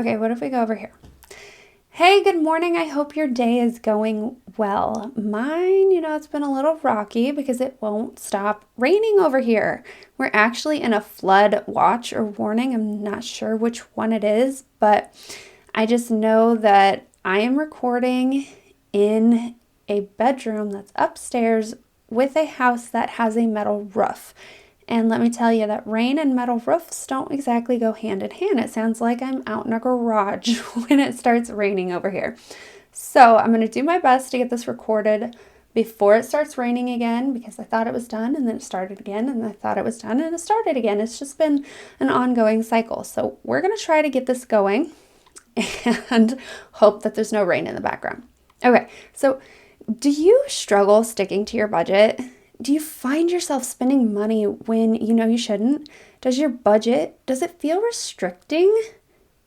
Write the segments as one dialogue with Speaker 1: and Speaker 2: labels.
Speaker 1: Okay, what if we go over here? Hey, good morning. I hope your day is going well. Mine, it's been a little rocky because it won't stop raining over here. We're actually in a flood watch or warning. I'm not sure which one it is, but I just know that I am recording in a bedroom that's upstairs with a house that has a metal roof. And let me tell you that rain and metal roofs don't exactly go hand in hand. It sounds like I'm out in a garage when it starts raining over here. So I'm going to do my best to get this recorded before it starts raining again, because I thought it was done and then it started again, and I thought it was done and it started again. It's just been an ongoing cycle. So we're going to try to get this going and hope that there's no rain in the background. Okay, so do you struggle sticking to your budget? Do you find yourself spending money when you know you shouldn't? Does it feel restricting?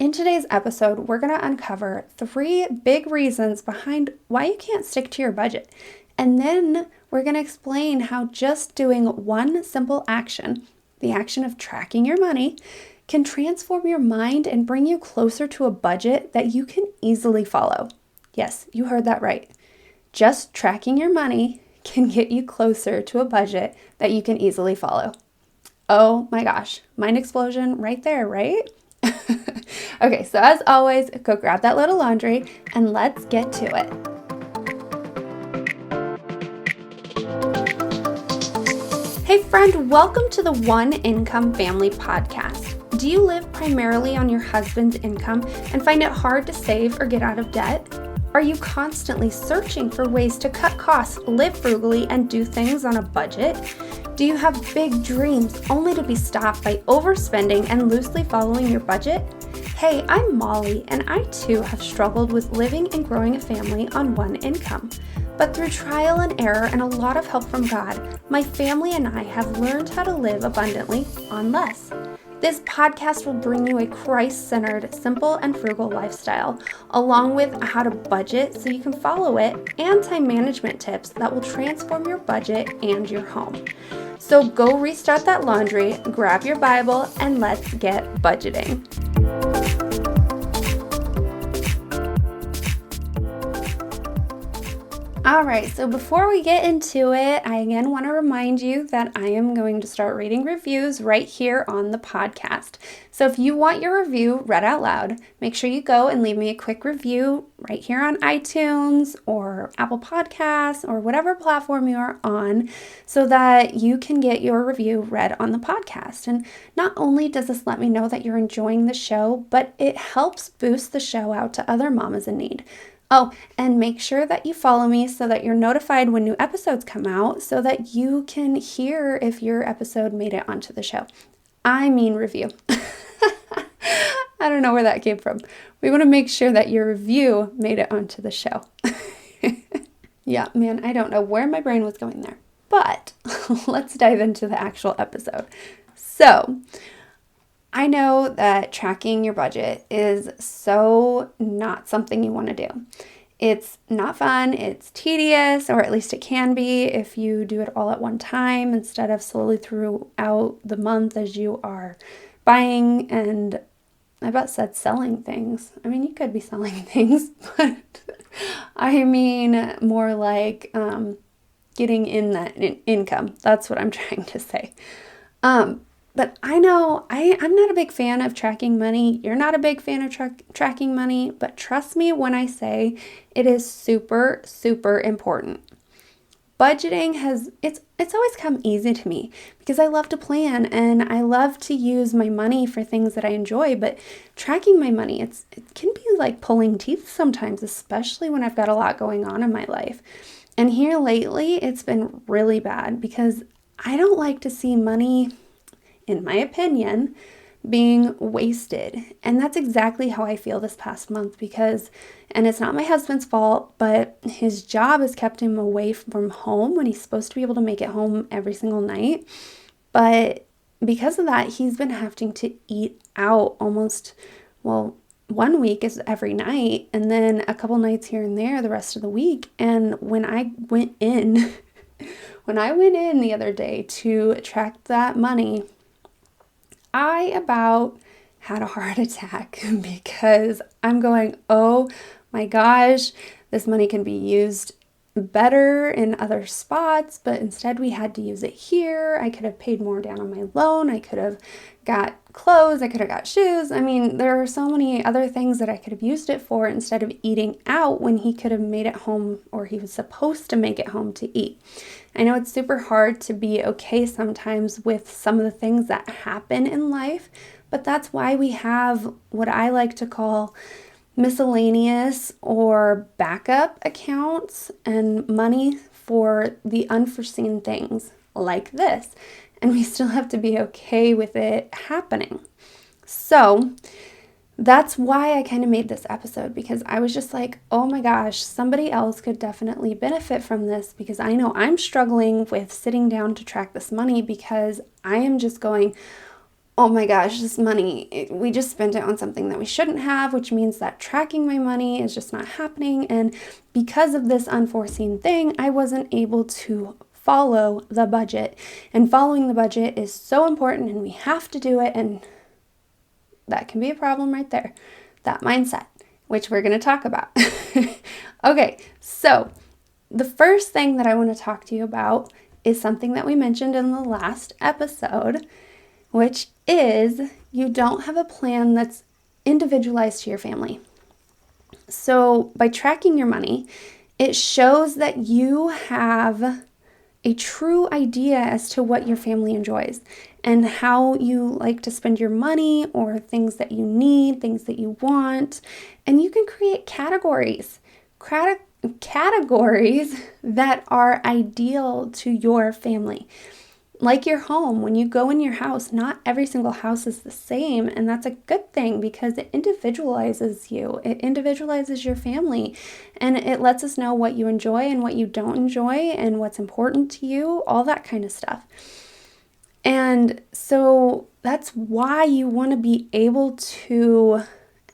Speaker 1: In today's episode, we're going to uncover 3 big reasons behind why you can't stick to your budget. And then we're going to explain how just doing one simple action, the action of tracking your money, can transform your mind and bring you closer to a budget that you can easily follow. Yes, you heard that right. Just tracking your money can get you closer to a budget that you can easily follow. Oh my gosh, mind explosion right there, right? Okay, so as always, go grab that little laundry and let's get to it. Hey friend, welcome to the One Income Family Podcast. Do you live primarily on your husband's income and find it hard to save or get out of debt? Are you constantly searching for ways to cut costs, live frugally, and do things on a budget? Do you have big dreams only to be stopped by overspending and loosely following your budget? Hey, I'm Molly, and I too have struggled with living and growing a family on one income. But through trial and error and a lot of help from God, my family and I have learned how to live abundantly on less. This podcast will bring you a Christ-centered, simple, and frugal lifestyle, along with how to budget so you can follow it, and time management tips that will transform your budget and your home. So go restart that laundry, grab your Bible, and let's get budgeting. All right, so before we get into it, I again want to remind you that I am going to start reading reviews right here on the podcast. So if you want your review read out loud, make sure you go and leave me a quick review right here on iTunes or Apple Podcasts or whatever platform you are on, so that you can get your review read on the podcast. And not only does this let me know that you're enjoying the show, but it helps boost the show out to other mamas in need. Oh, and make sure that you follow me so that you're notified when new episodes come out, so that you can hear if your episode made it onto the show. I mean review. I don't know where that came from. We want to make sure that your review made it onto the show. Yeah, man, I don't know where my brain was going there. But let's dive into the actual episode. So, I know that tracking your budget is so not something you want to do. It's not fun, it's tedious, or at least it can be if you do it all at one time instead of slowly throughout the month as you are buying and, I about said selling things. I mean, you could be selling things, but I mean more like getting in that income. That's what I'm trying to say. But I know I'm not a big fan of tracking money. You're not a big fan of tracking money, but trust me when I say it is super, super important. Budgeting it's always come easy to me because I love to plan and I love to use my money for things that I enjoy, but tracking my money, it can be like pulling teeth sometimes, especially when I've got a lot going on in my life. And here lately, it's been really bad because I don't like to see money, in my opinion, being wasted. And that's exactly how I feel this past month and it's not my husband's fault, but his job has kept him away from home when he's supposed to be able to make it home every single night. But because of that, he's been having to eat out almost, 1 week is every night, and then a couple nights here and there the rest of the week. And when I went in the other day to track that money, I about had a heart attack because I'm going, oh my gosh, this money can be used better in other spots, but instead we had to use it here. I could have paid more down on my loan. I could have got clothes. I could have got shoes. I mean, there are so many other things that I could have used it for instead of eating out when he could have made it home, or he was supposed to make it home to eat. I know it's super hard to be okay sometimes with some of the things that happen in life, but that's why we have what I like to call miscellaneous or backup accounts and money for the unforeseen things like this. And we still have to be okay with it happening. So that's why I kind of made this episode, because I was just like, oh my gosh, somebody else could definitely benefit from this, because I know I'm struggling with sitting down to track this money, because I am just going, oh my gosh, this money, we just spent it on something that we shouldn't have, which means that tracking my money is just not happening. And because of this unforeseen thing, I wasn't able to follow the budget. And following the budget is so important, and we have to do it. And that can be a problem right there, that mindset, which we're going to talk about. Okay, so the first thing that I want to talk to you about is something that we mentioned in the last episode, which is you don't have a plan that's individualized to your family. So by tracking your money, it shows that you have a true idea as to what your family enjoys and how you like to spend your money, or things that you need, things that you want. And you can create categories that are ideal to your family. Like your home, when you go in your house, not every single house is the same, and that's a good thing because it individualizes you. It individualizes your family, and it lets us know what you enjoy and what you don't enjoy and what's important to you, all that kind of stuff. And so that's why you want to be able to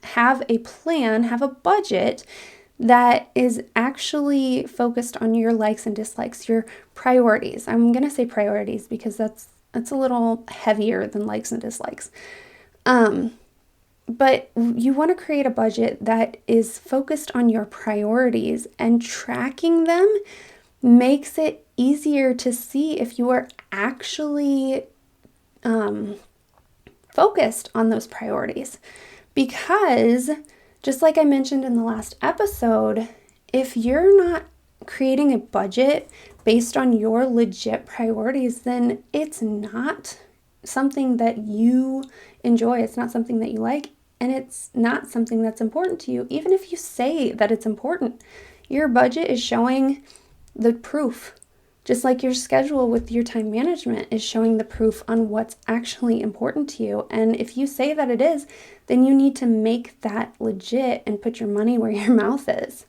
Speaker 1: have a plan, have a budget that is actually focused on your likes and dislikes, your priorities. I'm going to say priorities because that's a little heavier than likes and dislikes. But you want to create a budget that is focused on your priorities, and tracking them makes it easier to see if you are actually focused on those priorities. Because just like I mentioned in the last episode, if you're not creating a budget based on your legit priorities, then it's not something that you enjoy. It's not something that you like, and it's not something that's important to you. Even if you say that it's important, your budget is showing the proof. Just like your schedule with your time management is showing the proof on what's actually important to you. And if you say that it is, then you need to make that legit and put your money where your mouth is.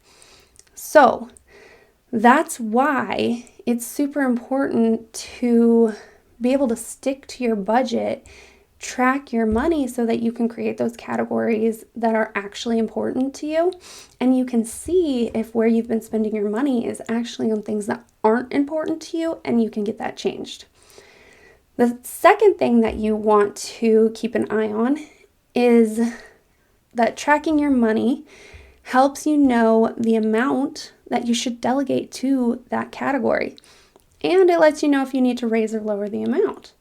Speaker 1: So that's why it's super important to be able to stick to your budget, track your money so that you can create those categories that are actually important to you. And you can see if where you've been spending your money is actually on things that aren't important to you, and you can get that changed. The second thing that you want to keep an eye on is that tracking your money helps you know the amount that you should delegate to that category. And it lets you know if you need to raise or lower the amount.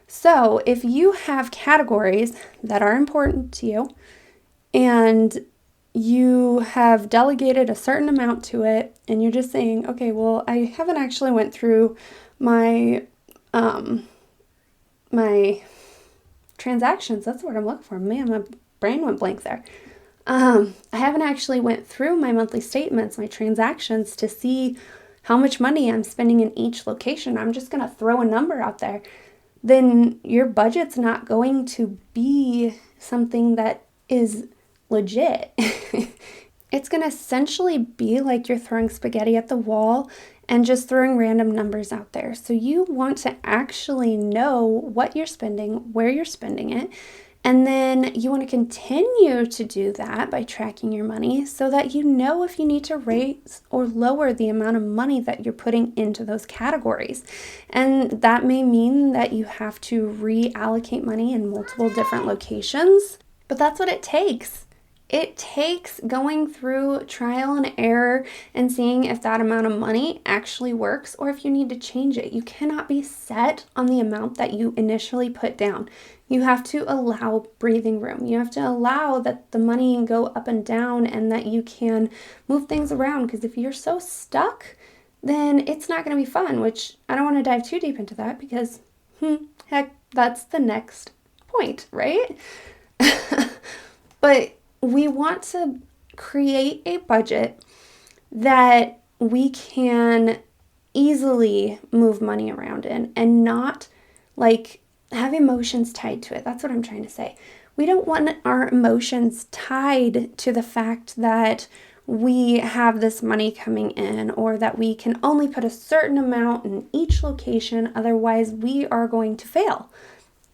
Speaker 1: So if you have categories that are important to you and you have delegated a certain amount to it, and you're just saying, okay, well, I haven't actually went through my my transactions. That's what I'm looking for. Man, my brain went blank there. I haven't actually went through my monthly statements, my transactions, to see how much money I'm spending in each location. I'm just going to throw a number out there. Then your budget's not going to be something that is legit. It's going to essentially be like you're throwing spaghetti at the wall and just throwing random numbers out there. So you want to actually know what you're spending, where you're spending it, and then you want to continue to do that by tracking your money so that you know if you need to raise or lower the amount of money that you're putting into those categories. And that may mean that you have to reallocate money in multiple different locations. But that's what it takes. It takes going through trial and error and seeing if that amount of money actually works or if you need to change it. You cannot be set on the amount that you initially put down. You have to allow breathing room. You have to allow that the money can go up and down and that you can move things around, because if you're so stuck, then it's not going to be fun, which I don't want to dive too deep into that because, heck, that's the next point, right? But we want to create a budget that we can easily move money around in and not like have emotions tied to it. That's what I'm trying to say. We don't want our emotions tied to the fact that we have this money coming in or that we can only put a certain amount in each location, otherwise we are going to fail.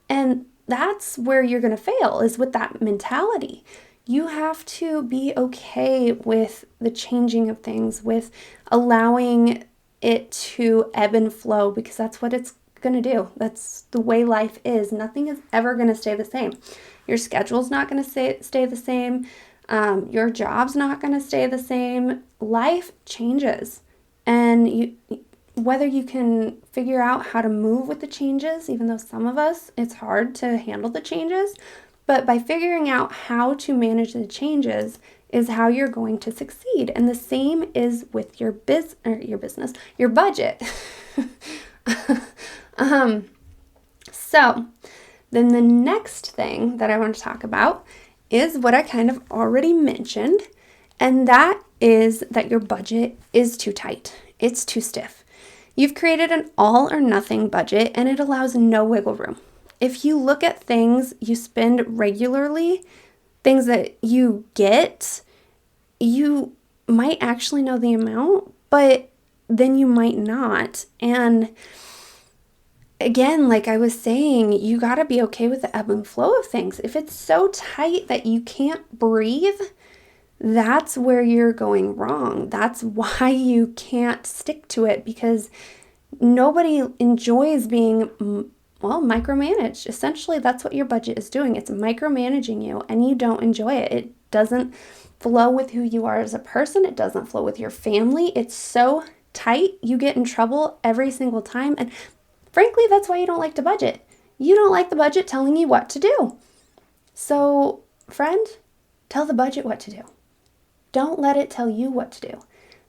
Speaker 1: And that's where you're going to fail, is with that mentality. You have to be okay with the changing of things, with allowing it to ebb and flow, because that's what it's going to do. That's the way life is. Nothing is ever going to stay the same. Your schedule's not going to stay the same. Your job's not going to stay the same. Life changes. And whether you can figure out how to move with the changes, even though some of us, it's hard to handle the changes, but by figuring out how to manage the changes is how you're going to succeed. And the same is with your business, your budget. So then the next thing that I want to talk about is what I kind of already mentioned, and that is that your budget is too tight. It's too stiff. You've created an all or nothing budget and it allows no wiggle room. If you look at things you spend regularly, things that you get, you might actually know the amount, but then you might not. And again, like I was saying, you got to be okay with the ebb and flow of things. If it's so tight that you can't breathe, that's where you're going wrong. That's why you can't stick to it, because nobody enjoys being, micromanaged. Essentially, that's what your budget is doing. It's micromanaging you, and you don't enjoy it. It doesn't flow with who you are as a person. It doesn't flow with your family. It's so tight, you get in trouble every single time. And frankly, that's why you don't like to budget. You don't like the budget telling you what to do. So, friend, tell the budget what to do. Don't let it tell you what to do.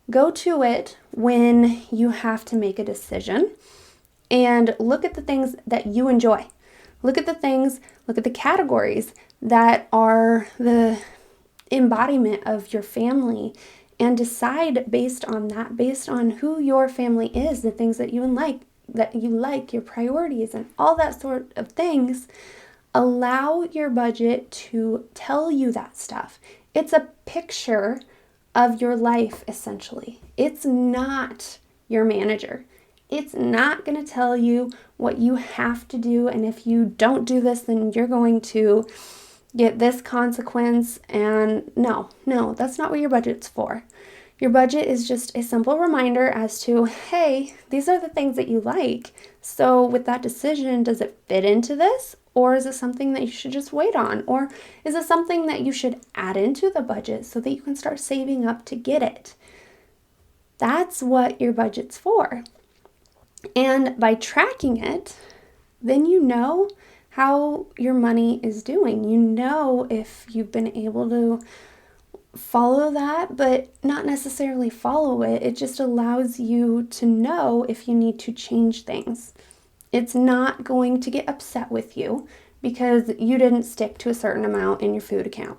Speaker 1: Go to it when you have to make a decision and look at the things that you enjoy. Look at the categories that are the embodiment of your family, and decide based on that, based on who your family is, the things that you like, your priorities and all that sort of things. Allow your budget to tell you that stuff. It's a picture of your life, essentially. It's not your manager. It's not going to tell you what you have to do, and if you don't do this, then you're going to get this consequence. And no, that's not what your budget's for. Your budget is just a simple reminder as to, hey, these are the things that you like. So with that decision, does it fit into this? Or is it something that you should just wait on? Or is it something that you should add into the budget so that you can start saving up to get it? That's what your budget's for. And by tracking it, then you know how your money is doing. You know if you've been able to follow that, but not necessarily follow it. It just allows you to know if you need to change things. It's not going to get upset with you because you didn't stick to a certain amount in your food account.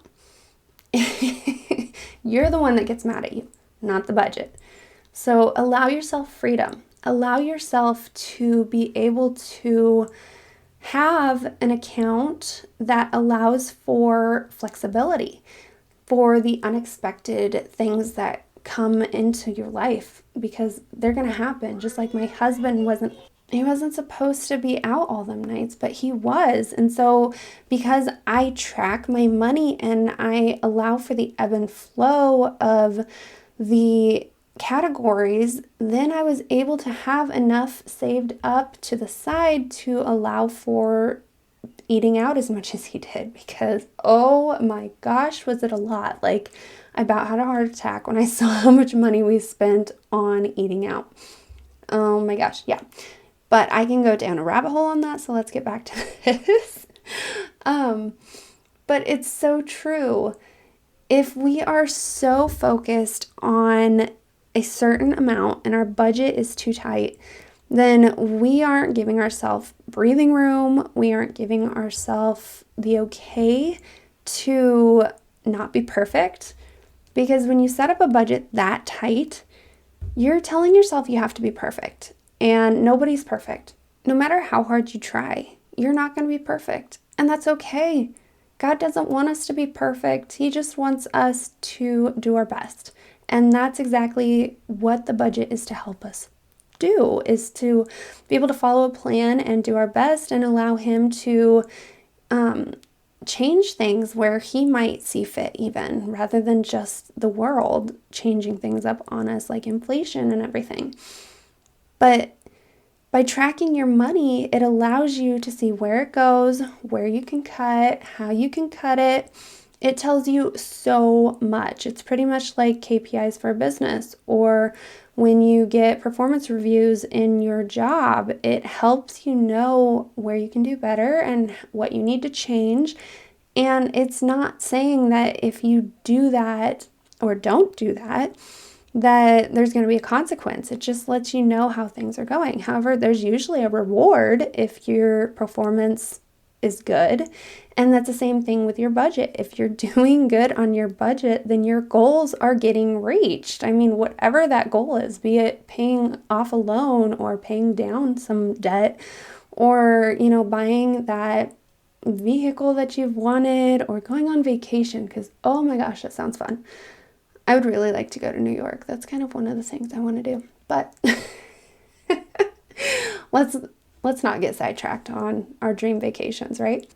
Speaker 1: You're the one that gets mad at you, not the budget. So allow yourself freedom. Allow yourself to be able to have an account that allows for flexibility, for the unexpected things that come into your life, because they're going to happen. Just like my husband wasn't supposed to be out all them nights, but he was. And so because I track my money and I allow for the ebb and flow of the categories, then I was able to have enough saved up to the side to allow for eating out as much as he did, because oh my gosh, was it a lot. Like, I about had a heart attack when I saw how much money we spent on eating out. Oh my gosh, yeah. But I can go down a rabbit hole on that, so let's get back to this. But it's so true. If we are so focused on a certain amount and our budget is too tight, then we aren't giving ourselves breathing room. We aren't giving ourselves the okay to not be perfect. Because when you set up a budget that tight, you're telling yourself you have to be perfect. And nobody's perfect. No matter how hard you try, you're not going to be perfect. And that's okay. God doesn't want us to be perfect. He just wants us to do our best. And that's exactly what the budget is to help us do, is to be able to follow a plan and do our best and allow Him to change things where He might see fit, even rather than just the world changing things up on us like inflation and everything. But by tracking your money, it allows you to see where it goes, where you can cut, how you can cut it. It tells you so much. It's pretty much like KPIs for a business, or when you get performance reviews in your job, it helps you know where you can do better and what you need to change. And it's not saying that if you do that or don't do that, that there's going to be a consequence. It just lets you know how things are going. However, there's usually a reward if your performance is good. And that's the same thing with your budget. If you're doing good on your budget, then your goals are getting reached. I mean, whatever that goal is, be it paying off a loan or paying down some debt, or, buying that vehicle that you've wanted, or going on vacation, because oh my gosh, that sounds fun. I would really like to go to New York. That's kind of one of the things I want to do. But let's not get sidetracked on our dream vacations, right?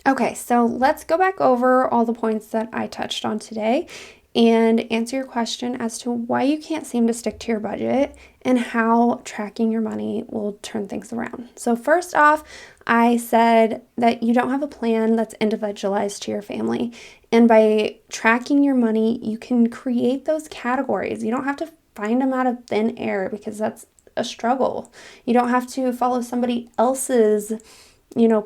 Speaker 1: Okay, so let's go back over all the points that I touched on today and answer your question as to why you can't seem to stick to your budget and how tracking your money will turn things around. So first off, I said that you don't have a plan that's individualized to your family. And by tracking your money, you can create those categories. You don't have to find them out of thin air, because that's a struggle. You don't have to follow somebody else's,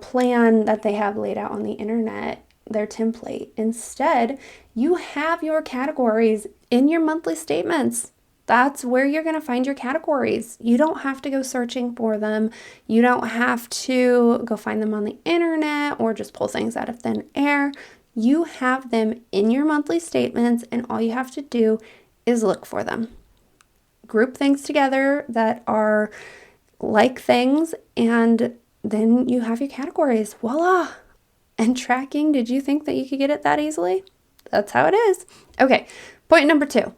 Speaker 1: plan that they have laid out on the internet, their template. Instead, you have your categories in your monthly statements. That's where you're going to find your categories. You don't have to go searching for them. You don't have to go find them on the internet or just pull things out of thin air. You have them in your monthly statements, and all you have to do is look for them. Group things together that are like things, and then you have your categories. Voila! And tracking, did you think that you could get it that easily? That's how it is. Okay, point number 2.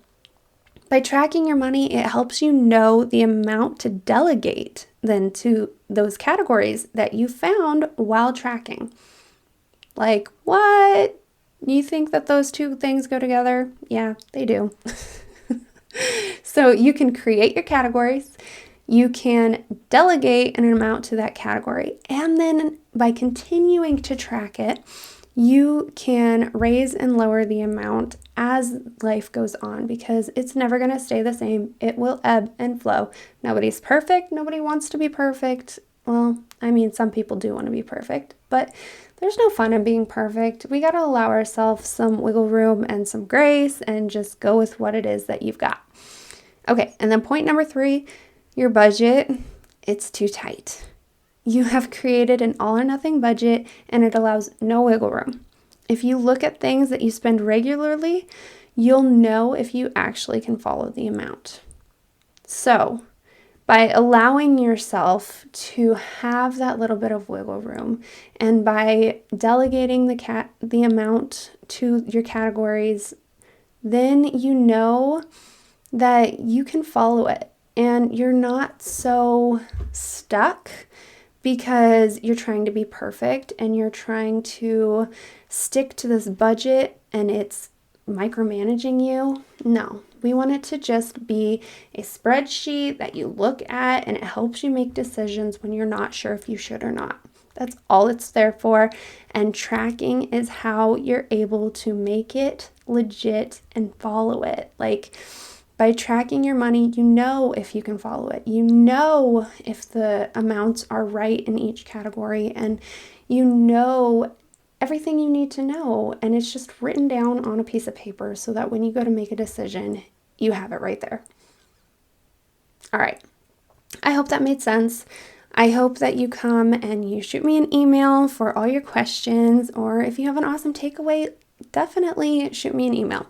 Speaker 1: By tracking your money, it helps you know the amount to delegate then to those categories that you found while tracking. Like, what? You think that those two things go together? Yeah, they do. So you can create your categories. You can delegate an amount to that category. And then by continuing to track it, you can raise and lower the amount as life goes on, because it's never going to stay the same. It will ebb and flow. Nobody's perfect. Nobody wants to be perfect. Well, I mean, some people do want to be perfect, but there's no fun in being perfect. We got to allow ourselves some wiggle room and some grace and just go with what it is that you've got. Okay, and then point number 3, your budget, it's too tight. You have created an all or nothing budget, and it allows no wiggle room. If you look at things that you spend regularly, you'll know if you actually can follow the amount. So, by allowing yourself to have that little bit of wiggle room, and by delegating the amount to your categories, then you know that you can follow it, and you're not so stuck because you're trying to be perfect and you're trying to stick to this budget and it's micromanaging you. No, we want it to just be a spreadsheet that you look at and it helps you make decisions when you're not sure if you should or not. That's all it's there for. And tracking is how you're able to make it legit and follow it. Like, by tracking your money, you know if you can follow it. You know if the amounts are right in each category, and you know everything you need to know. And it's just written down on a piece of paper so that when you go to make a decision, you have it right there. All right. I hope that made sense. I hope that you come and you shoot me an email for all your questions, or if you have an awesome takeaway, definitely shoot me an email.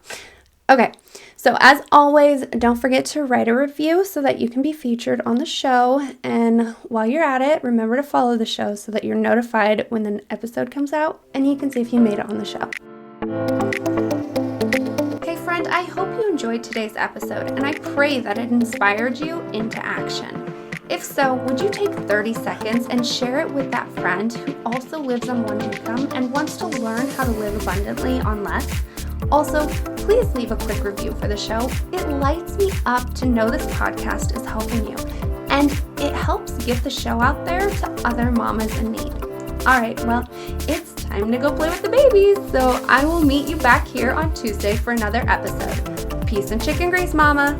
Speaker 1: Okay, so as always, don't forget to write a review so that you can be featured on the show. And while you're at it, remember to follow the show so that you're notified when the episode comes out and you can see if you made it on the show. Hey friend, I hope you enjoyed today's episode, and I pray that it inspired you into action. If so, would you take 30 seconds and share it with that friend who also lives on one income and wants to learn how to live abundantly on less? Also, please leave a quick review for the show. It lights me up to know this podcast is helping you, and it helps get the show out there to other mamas in need. All right, well, it's time to go play with the babies, so I will meet you back here on Tuesday for another episode. Peace and chicken grease, mama.